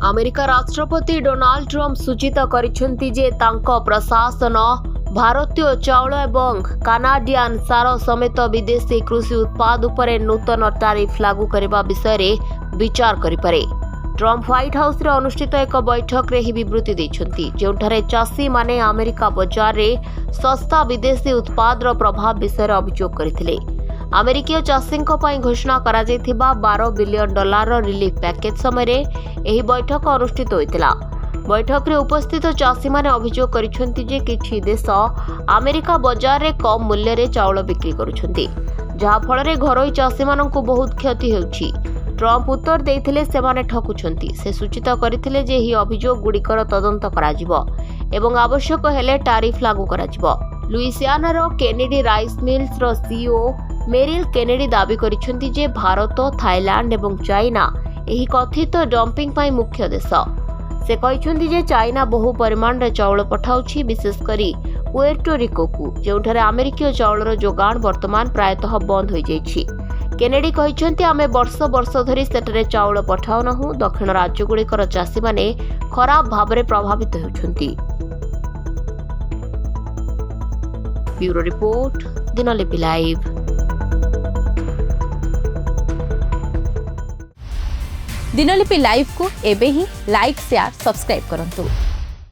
America राष्ट्रपति Donald Trump सूचित करिसेंति जे तांको प्रशासन भारतीय चाउल एवं कानाडियान सार समेत विदेशी कृषि उत्पाद उपरे नूतन टैरिफ लागू करने विषय विचार करिपारे। ट्रम्प व्हाइट हाउस रे अनुष्ठित एक बैठक रे ही विवृत्ति दैछंती, जेउठारे चाषी माने अमेरिका बजार रे सस्ता विदेशी उत्पाद रो प्रभाव विषय अभियोग करथिले। अमेरिकीय चाषींको पई घोषणा करा जायथिबा $12 बिलियन रिलीफ पैकेज समय रे एही बैठक अनुष्ठित होइतिला। बैठक रे उपस्थित चाषी माने अभियोग करिसेंति जे किछि देश अमेरिका बजार रे कम मूल्य रे चाउल बिक्री करूछंती, जहा फल रे घरोई चाषी माननकु बहुत क्षति हेउछि। ट्रम्प उत्तर देइथिले सेमाने ठकुछंती। से सूचित करथिले जे ही अभियोग गुड़िकर तदंत कराजिबो एवं आवश्यक हेले टैरिफ लागू कराजिबो। लुइसियाना रो केनेडी राइस मिल्स रो सीईओ मेरिल केनेडी दाबी करिसेंति जे भारत, थाईलैंड एवं चाइना एही कथित डंपिंग पई मुख्य देश। से कहिसेंति जे चाइना बहु परिमाण रे चाउल पठाउछि, विशेष करी पुएर्टो रिको को, जेउठारे अमेरिकीय चाउलर जोगाण वर्तमान प्रायतः बंद होई जाइछि। केनेडी कहिसेंति आमे वर्ष वर्ष धरी सेटरे चाउल पठाउ नहु। दक्षिण राज्यगुड़िकर चाषी माने खराब भावरे प्रभावित हेउछंती। Bureau report, Dinalipi live. Dinalipi live को एबे ही लाइक, शेयर, सब्सक्राइब करंतु।